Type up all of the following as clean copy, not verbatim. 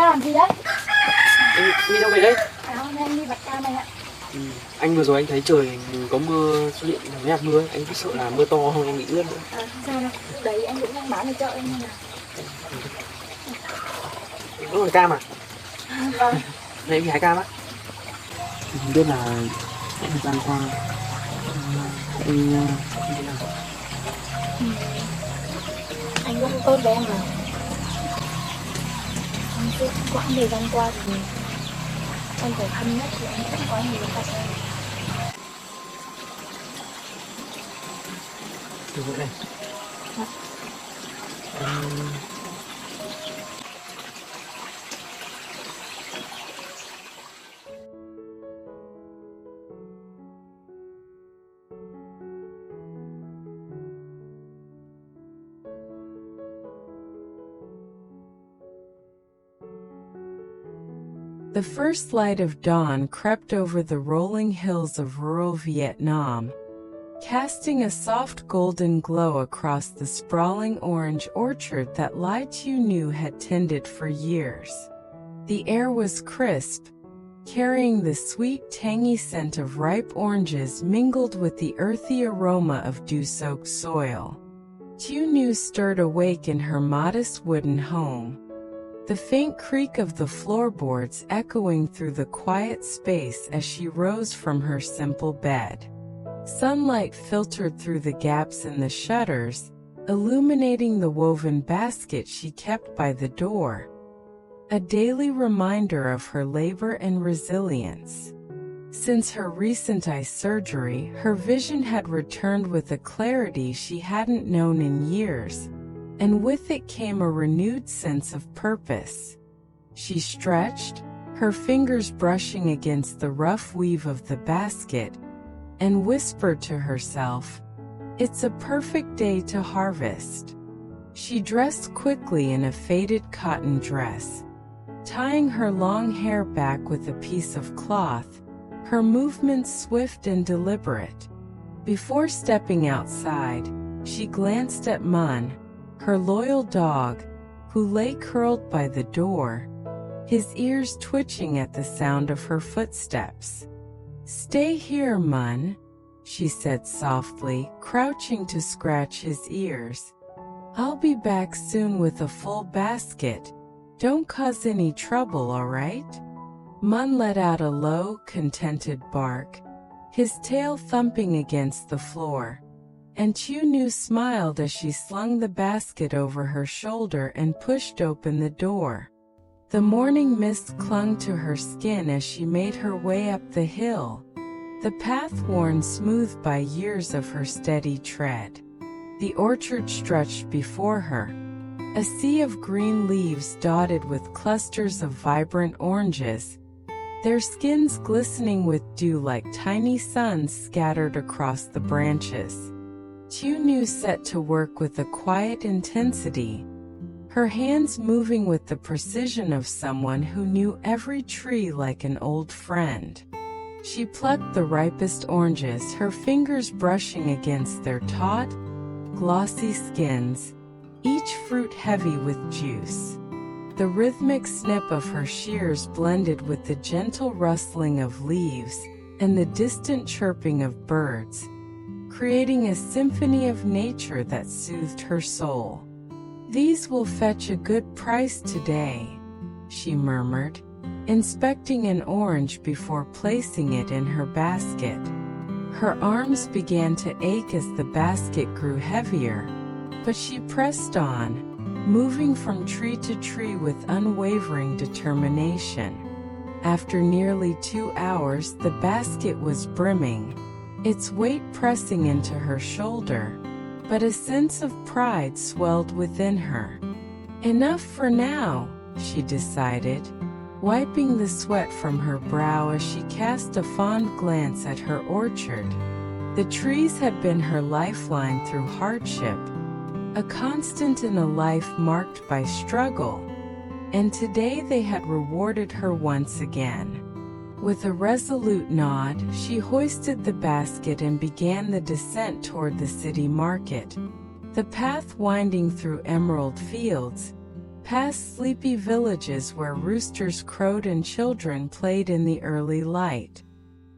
làm gì đấy? Anh đi đâu về đấy? Hôm nay anh đi vặt cam anh ạ. Anh vừa rồi anh thấy trời có mưa xuất hiện mấy hạt mưa, anh cứ sợ là mưa to không anh bị ướt nữa. Không sao đâu, lúc đấy anh cũng đang bán ở chợ anh mà. Nó là cam à? Vâng. Này anh hái cam á? Không biết là thời gian qua anh như thế nào? Anh cũng tốt với em mà. Anh cứ quãng thời gian qua thì anh phải thân nhất thì anh cũng có nhiều việc phải. Từ vậy này. The first light of dawn crept over the rolling hills of rural Vietnam, casting a soft golden glow across the sprawling orange orchard that Ly Tieu Nu had tended for years. The air was crisp, carrying the sweet, tangy scent of ripe oranges mingled with the earthy aroma of dew-soaked soil. Tieu Nu stirred awake in her modest wooden home, the faint creak of the floorboards echoing through the quiet space as she rose from her simple bed. Sunlight filtered through the gaps in the shutters, illuminating the woven basket she kept by the door, a daily reminder of her labor and resilience. Since her recent eye surgery, her vision had returned with a clarity she hadn't known in years, and with it came a renewed sense of purpose. She stretched, her fingers brushing against the rough weave of the basket, and whispered to herself, "It's a perfect day to harvest." She dressed quickly in a faded cotton dress, tying her long hair back with a piece of cloth, her movements swift and deliberate. Before stepping outside, she glanced at Mun, her loyal dog, who lay curled by the door, his ears twitching at the sound of her footsteps. "Stay here, Mun," she said softly, crouching to scratch his ears. "I'll be back soon with a full basket. Don't cause any trouble, all right?" Mun let out a low, contented bark, his tail thumping against the floor, and Tieu Nu smiled as she slung the basket over her shoulder and pushed open the door. The morning mist clung to her skin as she made her way up the hill, the path worn smooth by years of her steady tread. The orchard stretched before her, a sea of green leaves dotted with clusters of vibrant oranges, their skins glistening with dew like tiny suns scattered across the branches. Tieu Nu set to work with a quiet intensity, her hands moving with the precision of someone who knew every tree like an old friend. She plucked the ripest oranges, her fingers brushing against their taut, glossy skins, each fruit heavy with juice. The rhythmic snip of her shears blended with the gentle rustling of leaves and the distant chirping of birds, creating a symphony of nature that soothed her soul. "These will fetch a good price today," she murmured, inspecting an orange before placing it in her basket. Her arms began to ache as the basket grew heavier, but she pressed on, moving from tree to tree with unwavering determination. After nearly 2 hours, the basket was brimming, its weight pressing into her shoulder, but a sense of pride swelled within her. "Enough for now," she decided, wiping the sweat from her brow as she cast a fond glance at her orchard. The trees had been her lifeline through hardship, a constant in a life marked by struggle, and today they had rewarded her once again. With a resolute nod, she hoisted the basket and began the descent toward the city market, the path winding through emerald fields, past sleepy villages where roosters crowed and children played in the early light.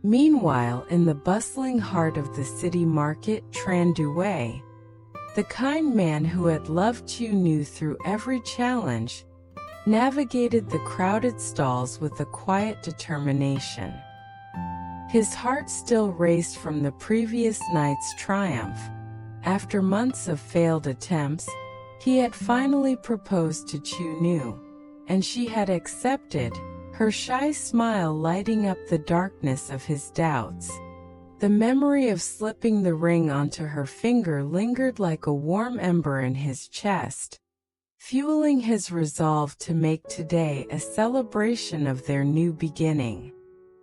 Meanwhile, in the bustling heart of the city market, Tran Due, the kind man who had loved Tieu Nu through every challenge, navigated the crowded stalls with a quiet determination. His heart still raced from the previous night's triumph. After months of failed attempts, he had finally proposed to Tieu Nu, and she had accepted, her shy smile lighting up the darkness of his doubts. The memory of slipping the ring onto her finger lingered like a warm ember in his chest, fueling his resolve to make today a celebration of their new beginning.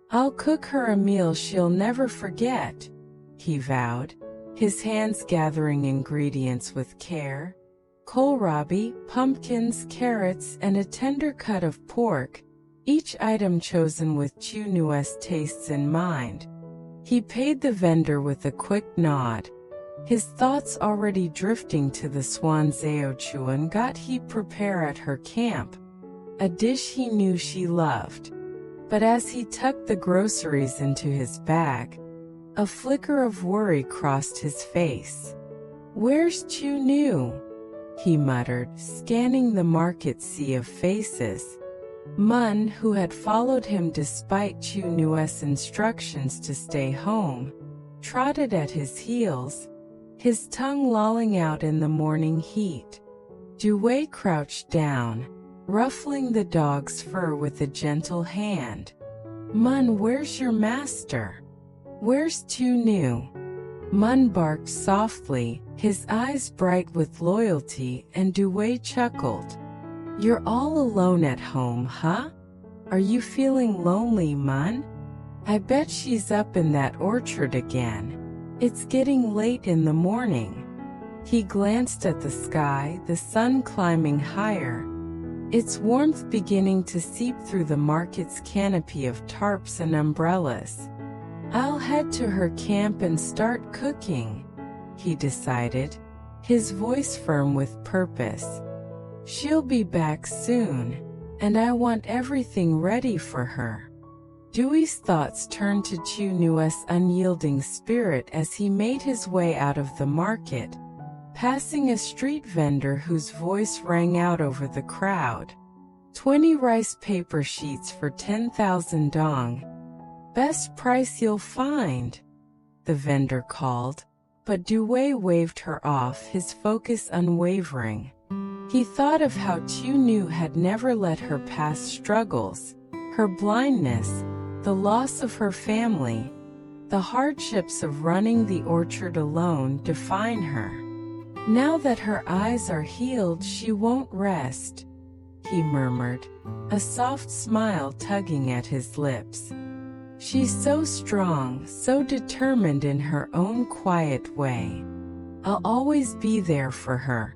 "I'll cook her a meal she'll never forget," he vowed, his hands gathering ingredients with care. Kohlrabi, pumpkins, carrots, and a tender cut of pork, each item chosen with Tieu Nu's tastes in mind. He paid the vendor with a quick nod, his thoughts already drifting to the swan zao chuan got he prepare at her camp, a dish he knew she loved. But as he tucked the groceries into his bag, a flicker of worry crossed his face. "Where's Tieu Nu?" he muttered, scanning the market sea of faces. Mun, who had followed him despite Tieu Nu's instructions to stay home, trotted at his heels, his tongue lolling out in the morning heat. Due crouched down, ruffling the dog's fur with a gentle hand. "Mun, where's your master? Where's Tieu Nu?" Mun barked softly, his eyes bright with loyalty, and Due chuckled. "You're all alone at home, huh? Are you feeling lonely, Mun? I bet she's up in that orchard again. It's getting late in the morning." He glanced at the sky, the sun climbing higher, its warmth beginning to seep through the market's canopy of tarps and umbrellas. "I'll head to her camp and start cooking," he decided, his voice firm with purpose. "She'll be back soon, and I want everything ready for her." Due's thoughts turned to Tieu Nu's unyielding spirit as he made his way out of the market, passing a street vendor whose voice rang out over the crowd. 20 rice paper sheets for 10,000 dong. Best price you'll find," the vendor called, but Due waved her off, his focus unwavering. He thought of how Tieu Nu had never let her past struggles, her blindness, the loss of her family, the hardships of running the orchard alone define her. Now that her eyes are healed, she won't rest, he murmured, a soft smile tugging at his lips. She's so strong, so determined in her own quiet way. I'll always be there for her,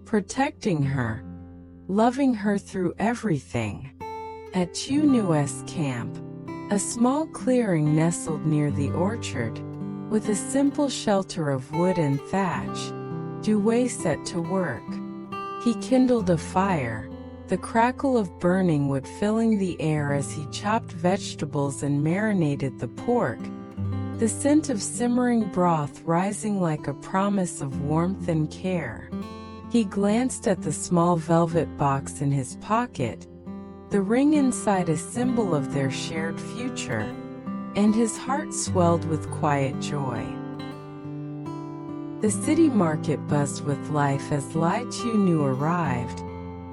protecting her, loving her through everything. At Tieu Nu's camp, a small clearing nestled near the orchard, with a simple shelter of wood and thatch, Due set to work. He kindled a fire, the crackle of burning wood filling the air as he chopped vegetables and marinated the pork, the scent of simmering broth rising like a promise of warmth and care. He glanced at the small velvet box in his pocket, the ring inside a symbol of their shared future, and his heart swelled with quiet joy. The city market buzzed with life as Ly Tieu Nu arrived,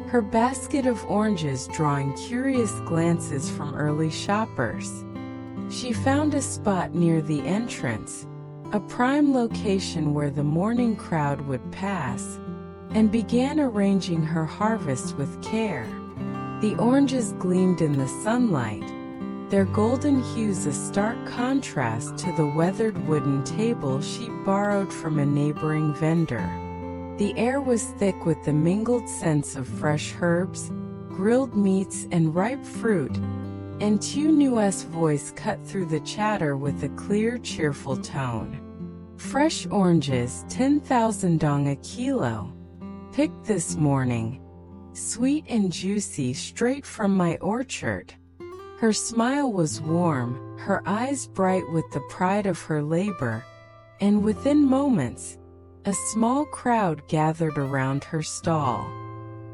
her basket of oranges drawing curious glances from early shoppers. She found a spot near the entrance, a prime location where the morning crowd would pass, and began arranging her harvest with care. The oranges gleamed in the sunlight, their golden hues a stark contrast to the weathered wooden table she borrowed from a neighboring vendor. The air was thick with the mingled scents of fresh herbs, grilled meats, and ripe fruit, and Tieu Nu's voice cut through the chatter with a clear, cheerful tone. "Fresh oranges, 10,000 dong a kilo. Picked this morning. sweet and juicy straight from my orchard. Her smile was warm, her eyes bright with the pride of her labor, and within moments, a small crowd gathered around her stall.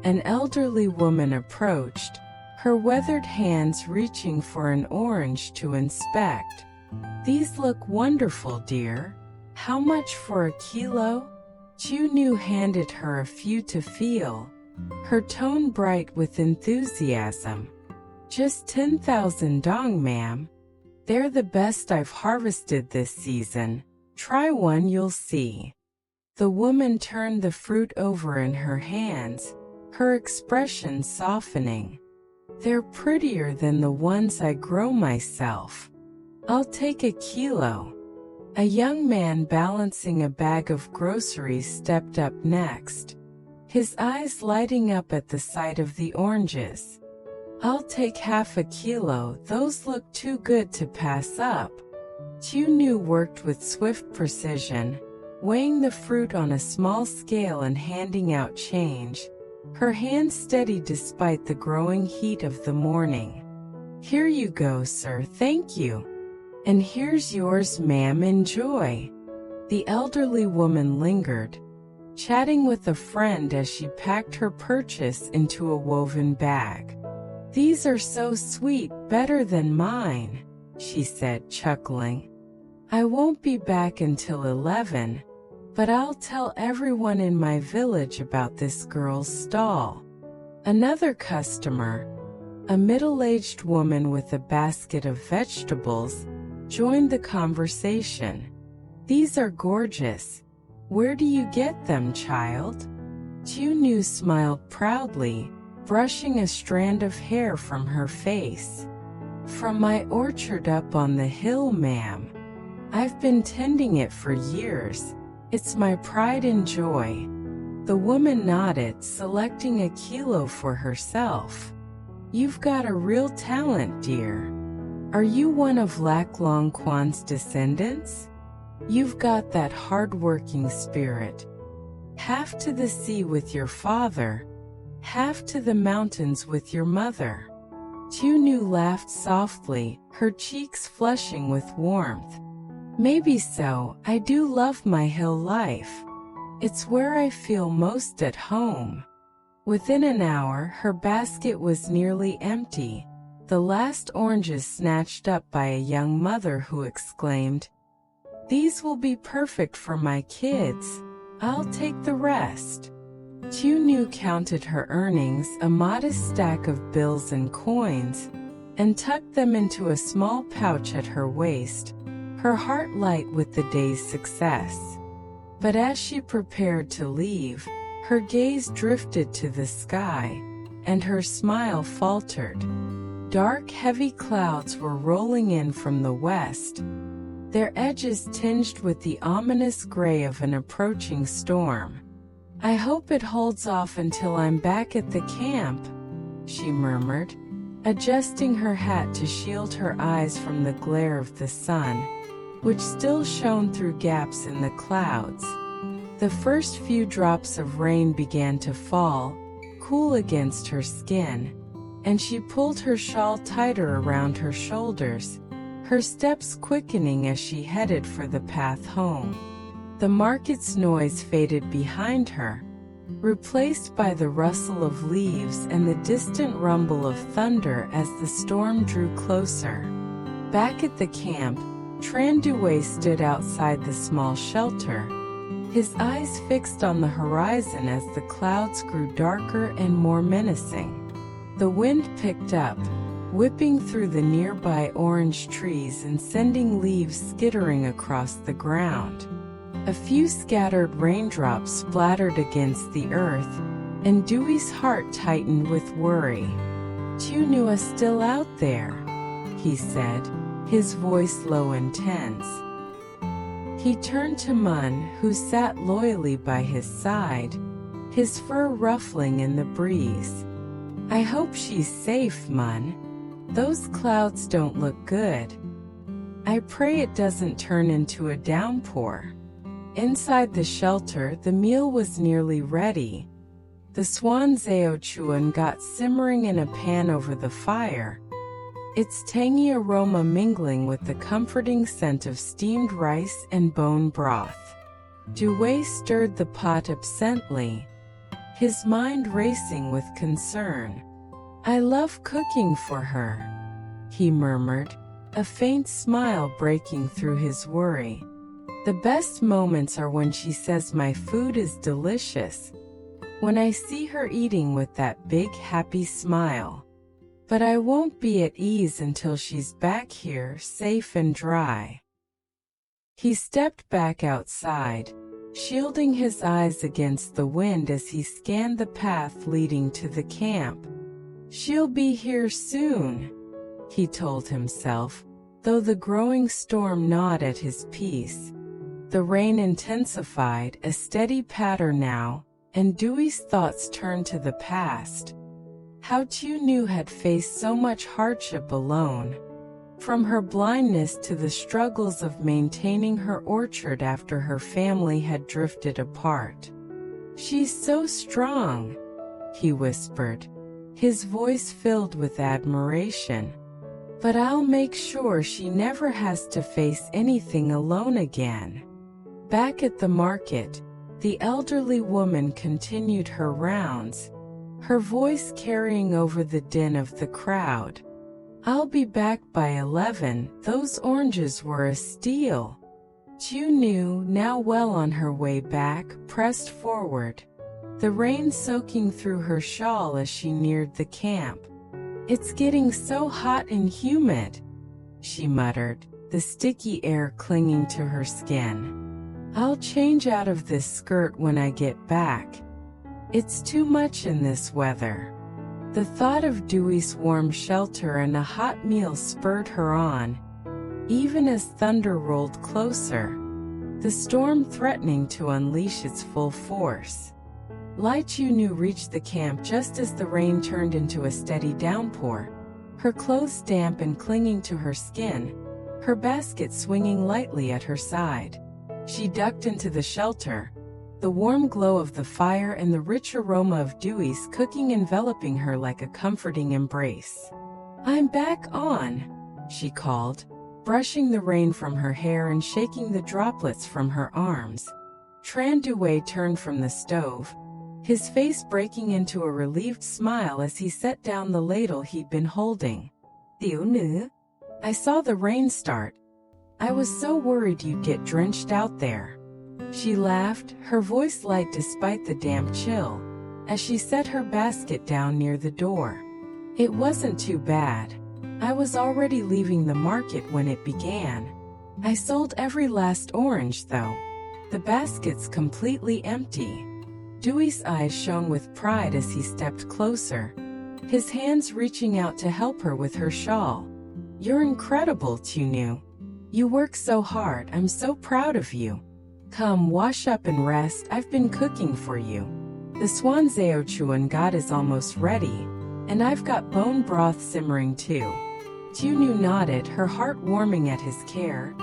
An elderly woman approached, her weathered hands reaching for an orange to inspect. "These look wonderful, dear. How much for a kilo?" Tieu Nu handed her a few to feel, her tone bright with enthusiasm. "Just 10,000 dong, ma'am. They're the best I've harvested this season. Try one, you'll see." The woman turned the fruit over in her hands, her expression softening. "They're prettier than the ones I grow myself. I'll take a kilo." A young man balancing a bag of groceries stepped up next, his eyes lighting up at the sight of the oranges. "I'll take half a kilo, those look too good to pass up." Tieu Nu worked with swift precision, weighing the fruit on a small scale and handing out change, her hands steady despite the growing heat of the morning. "Here you go, sir, thank you. And here's yours, ma'am, enjoy." The elderly woman lingered, chatting with a friend as she packed her purchase into a woven bag. "These are so sweet, better than mine," she said, chuckling. "I won't be back until 11, but I'll tell everyone in my village about this girl's stall." Another customer, a middle-aged woman with a basket of vegetables, joined the conversation. "These are gorgeous. Where do you get them, child?" Tieu Nu smiled proudly, brushing a strand of hair from her face. "From my orchard up on the hill, ma'am. I've been tending it for years. It's my pride and joy." The woman nodded, selecting a kilo for herself. "You've got a real talent, dear. Are you one of Lac Long Quan's descendants? You've got that hard-working spirit. Half to the sea with your father, half to the mountains with your mother." Tieu Nu laughed softly, her cheeks flushing with warmth. "Maybe so, I do love my hill life. It's where I feel most at home." Within an hour, her basket was nearly empty, the last oranges snatched up by a young mother who exclaimed, "These will be perfect for my kids. I'll take the rest." Tieu Nu counted her earnings, a modest stack of bills and coins, and tucked them into a small pouch at her waist, her heart light with the day's success. But as she prepared to leave, her gaze drifted to the sky, and her smile faltered. Dark, heavy clouds were rolling in from the west, their edges tinged with the ominous gray of an approaching storm. "I hope it holds off until I'm back at the camp," she murmured, adjusting her hat to shield her eyes from the glare of the sun, which still shone through gaps in the clouds. The first few drops of rain began to fall, cool against her skin, and she pulled her shawl tighter around her shoulders, her steps quickening as she headed for the path home. The market's noise faded behind her, replaced by the rustle of leaves and the distant rumble of thunder as the storm drew closer. Back at the camp, Tran Duway stood outside the small shelter, his eyes fixed on the horizon as the clouds grew darker and more menacing. The wind picked up, whipping through the nearby orange trees and sending leaves skittering across the ground. A few scattered raindrops splattered against the earth, and Dewey's heart tightened with worry. "Tieu Nu is still out there," he said, his voice low and tense. He turned to Mun, who sat loyally by his side, his fur ruffling in the breeze. "I hope she's safe, Mun. Those clouds don't look good. I pray it doesn't turn into a downpour." Inside the shelter, the meal was nearly ready. The swan Ly Tieu Nu got simmering in a pan over the fire, its tangy aroma mingling with the comforting scent of steamed rice and bone broth. Dewey stirred the pot absently, his mind racing with concern. "I love cooking for her," he murmured, a faint smile breaking through his worry. "The best moments are when she says my food is delicious, when I see her eating with that big happy smile. But I won't be at ease until she's back here safe and dry." He stepped back outside, shielding his eyes against the wind as he scanned the path leading to the camp. "She'll be here soon," he told himself, though the growing storm gnawed at his peace. The rain intensified, a steady patter now, and Dewey's thoughts turned to the past. How Tieu Nu had faced so much hardship alone, from her blindness to the struggles of maintaining her orchard after her family had drifted apart. "She's so strong," he whispered, his voice filled with admiration. "But I'll make sure she never has to face anything alone again." Back at the market, the elderly woman continued her rounds, her voice carrying over the din of the crowd. "I'll be back by 11, those oranges were a steal." Tieu Nu, now well on her way back, pressed forward, the rain soaking through her shawl as she neared the camp. "It's getting so hot and humid," she muttered, the sticky air clinging to her skin. "I'll change out of this skirt when I get back. It's too much in this weather." The thought of Dewey's warm shelter and a hot meal spurred her on, even as thunder rolled closer, the storm threatening to unleash its full force. Ly Tieu Nu reached the camp just as the rain turned into a steady downpour, her clothes damp and clinging to her skin, her basket swinging lightly at her side. She ducked into the shelter, the warm glow of the fire and the rich aroma of Dewey's cooking enveloping her like a comforting embrace. "I'm back on," she called, brushing the rain from her hair and shaking the droplets from her arms. Tran Dewey turned from the stove, his face breaking into a relieved smile as he set down the ladle he'd been holding. "Tieu Nu, I saw the rain start. I was so worried you'd get drenched out there." She laughed, her voice light despite the damp chill, as she set her basket down near the door. "It wasn't too bad. I was already leaving the market when it began. I sold every last orange though. The basket's completely empty." Dewey's eyes shone with pride as he stepped closer, his hands reaching out to help her with her shawl. "You're incredible, Tieu Nu. You work so hard, I'm so proud of you. Come, wash up and rest, I've been cooking for you. The swan Ly Tieu Nu got is almost ready, and I've got bone broth simmering too." Tieu Nu nodded, her heart warming at his care,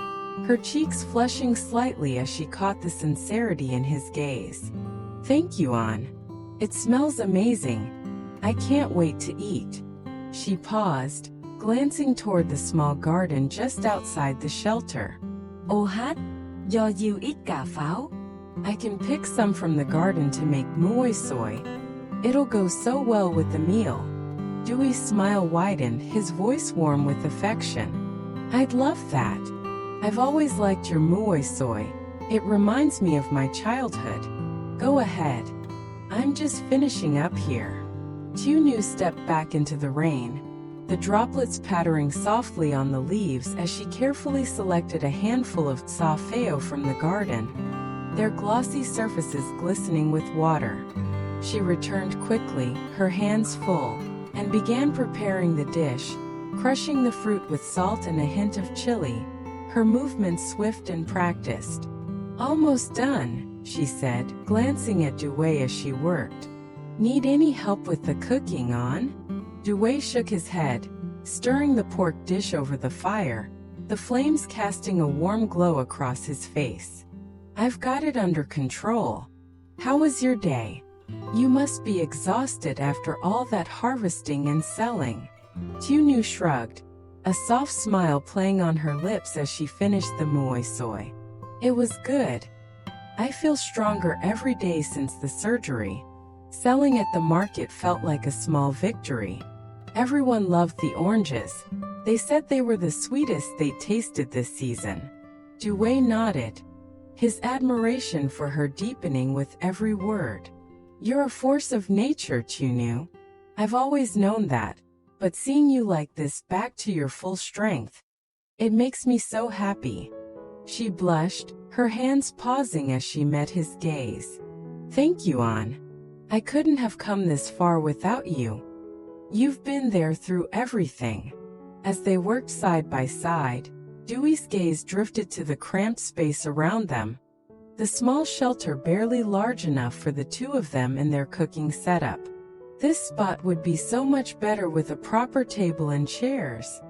her cheeks flushing slightly as she caught the sincerity in his gaze. "Thank you, An. It smells amazing. I can't wait to eat." She paused, glancing toward the small garden just outside the shelter. "Oh hát, do you eat cà pháo? I can pick some from the garden to make muoi soy. It'll go so well with the meal." Dewey's smile widened, his voice warm with affection. "I'd love that. I've always liked your muoi soy. It reminds me of my childhood. Go ahead. I'm just finishing up here." Tieu Nu stepped back into the rain, the droplets pattering softly on the leaves as she carefully selected a handful of safeo from the garden, their glossy surfaces glistening with water. She returned quickly, her hands full, and began preparing the dish, crushing the fruit with salt and a hint of chili, her movements swift and practiced. "Almost done," she said, glancing at Dewey as she worked. "Need any help with the cooking, An?" Dewey shook his head, stirring the pork dish over the fire, the flames casting a warm glow across his face. "I've got it under control. How was your day?" You must be exhausted after all that harvesting and selling. Tieu Nu shrugged, a soft smile playing on her lips as she finished the muoi soy. It was good. I feel stronger every day since the surgery. Selling at the market felt like a small victory. Everyone loved the oranges. They said they were the sweetest they'd tasted this season. Due nodded, his admiration for her deepening with every word. You're a force of nature, Tieu Nu. I've always known that, but seeing you like this back to your full strength, it makes me so happy. She blushed, her hands pausing as she met his gaze. Thank you, An. I couldn't have come this far without you. You've been there through everything. As they worked side by side, Dewey's gaze drifted to the cramped space around them. The small shelter barely large enough for the two of them in their cooking setup. This spot would be so much better with a proper table and chairs,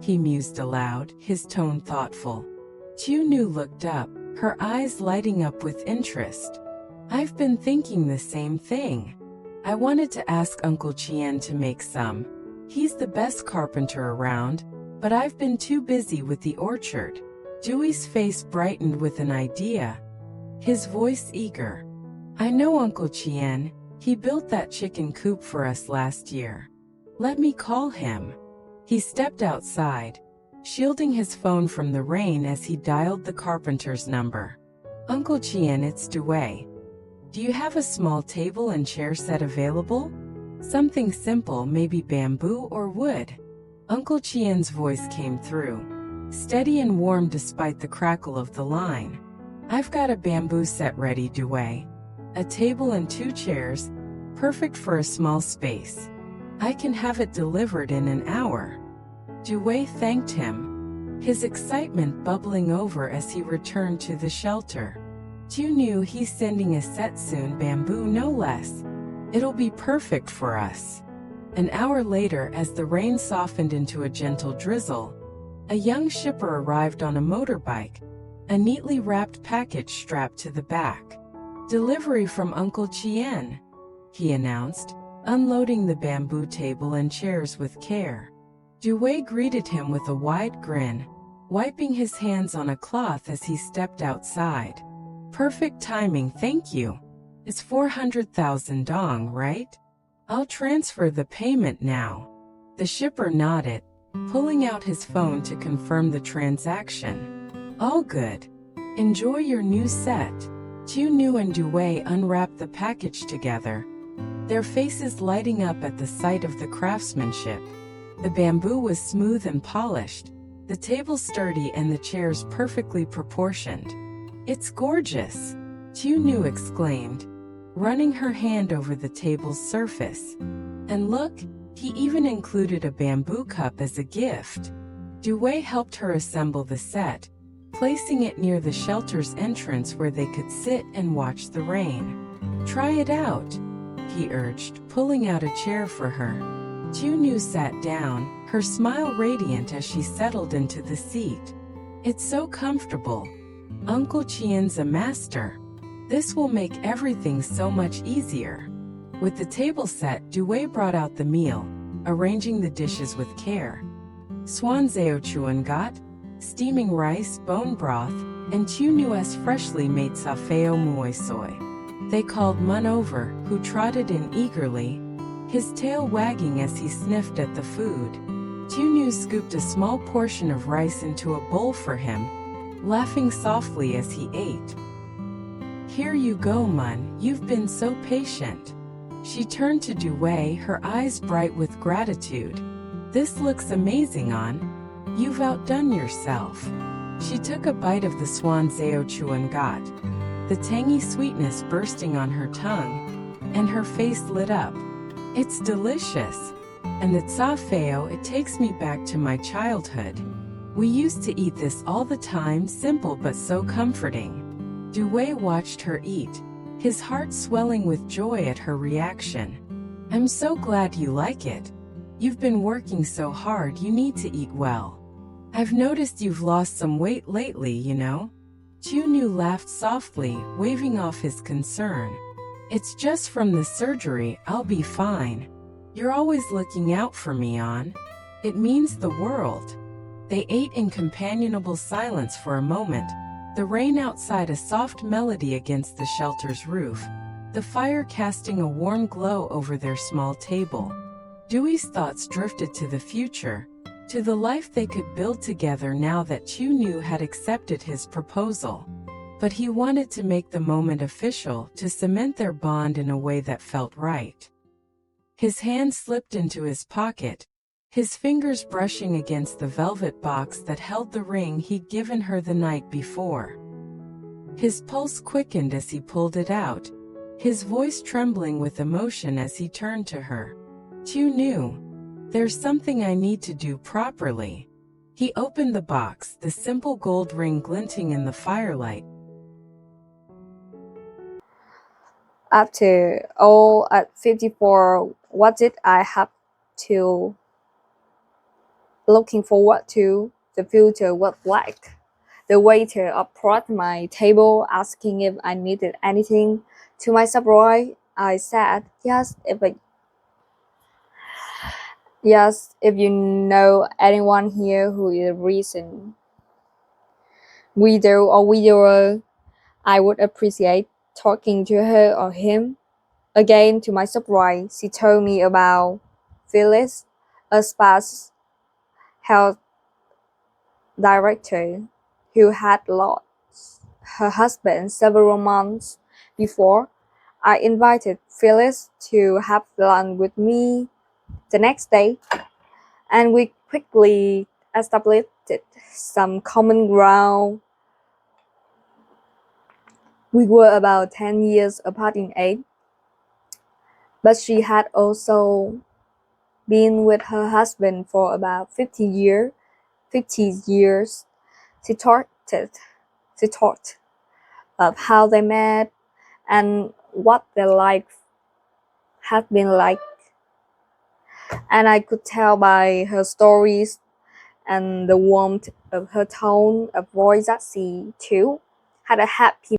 he mused aloud, his tone thoughtful. Tieu Nu looked up, her eyes lighting up with interest. I've been thinking the same thing. I wanted to ask Uncle Tien to make some. He's the best carpenter around, but I've been too busy with the orchard. Dewey's face brightened with an idea, his voice eager. I know Uncle Tien. He built that chicken coop for us last year. Let me call him. He stepped outside, shielding his phone from the rain as he dialed the carpenter's number. Uncle Tien, it's Due. Do you have a small table and chair set available? Something simple, maybe bamboo or wood. Uncle Tien's voice came through, steady and warm despite the crackle of the line. I've got a bamboo set ready, Due. A table and 2 chairs, perfect for a small space. I can have it delivered in an hour. Due thanked him, his excitement bubbling over as he returned to the shelter. Tieu Nu, he's sending a set soon, bamboo no less. It'll be perfect for us. An hour later, as the rain softened into a gentle drizzle, a young shipper arrived on a motorbike, a neatly wrapped package strapped to the back. Delivery from Uncle Tien, he announced, unloading the bamboo table and chairs with care. Due greeted him with a wide grin, wiping his hands on a cloth as he stepped outside. Perfect timing, thank you. It's 400,000 dong, right? I'll transfer the payment now. The shipper nodded, pulling out his phone to confirm the transaction. All good. Enjoy your new set. Tieu Nu and Due unwrapped the package together, their faces lighting up at the sight of the craftsmanship. The bamboo was smooth and polished, the table sturdy and the chairs perfectly proportioned. It's gorgeous, Tieu Nu exclaimed, running her hand over the table's surface. And look, he even included a bamboo cup as a gift. Due helped her assemble the set, placing it near the shelter's entrance where they could sit and watch the rain. Try it out, he urged, pulling out a chair for her. Tieu Nu sat down, her smile radiant as she settled into the seat. It's so comfortable. Uncle Tien's a master. This will make everything so much easier. With the table set, Due brought out the meal, arranging the dishes with care. Swan zao chuan got, steaming rice, bone broth, and Tieu Nu's freshly made safeo muoi soy. They called Mun over, who trotted in eagerly, his tail wagging as he sniffed at the food. Tieu Nu scooped a small portion of rice into a bowl for him, laughing softly as he ate. Here you go, Mun, you've been so patient. She turned to Due, her eyes bright with gratitude. This looks amazing, An. You've outdone yourself. She took a bite of the swan zao chuan got, the tangy sweetness bursting on her tongue, and her face lit up. It's delicious. And the safeo, it takes me back to my childhood. We used to eat this all the time, simple but so comforting. Due watched her eat, his heart swelling with joy at her reaction. I'm so glad you like it. You've been working so hard, you need to eat well. I've noticed you've lost some weight lately, you know. Tieu Nu laughed softly, waving off his concern. It's just from the surgery, I'll be fine. You're always looking out for me, An. It means the world. They ate in companionable silence for a moment, the rain outside a soft melody against the shelter's roof, the fire casting a warm glow over their small table. Dewey's thoughts drifted to the future, to the life they could build together now that Tieu Nu had accepted his proposal. But he wanted to make the moment official, to cement their bond in a way that felt right. His hand slipped into his pocket, his fingers brushing against the velvet box that held the ring he'd given her the night before. His pulse quickened as he pulled it out, his voice trembling with emotion as he turned to her. Tieu Nu, there's something I need to do properly. He opened the box, the simple gold ring glinting in the firelight. After all, at 54, what did I have to looking forward to? The future was black. The waiter approached my table asking if I needed anything. To my surprise, I said, yes, if you know anyone here who is a recent widow or widower, I would appreciate talking to her or him. Again, to my surprise, she told me about Phyllis, a spas health director who had lost her husband several months before. I invited Phyllis to have lunch with me the next day, and we quickly established some common ground. We were about 10 years apart in age, but she had also been with her husband for about 50 years. She talked of how they met and what their life had been like. And I could tell by her stories and the warmth of her tone of voice that she too had a happy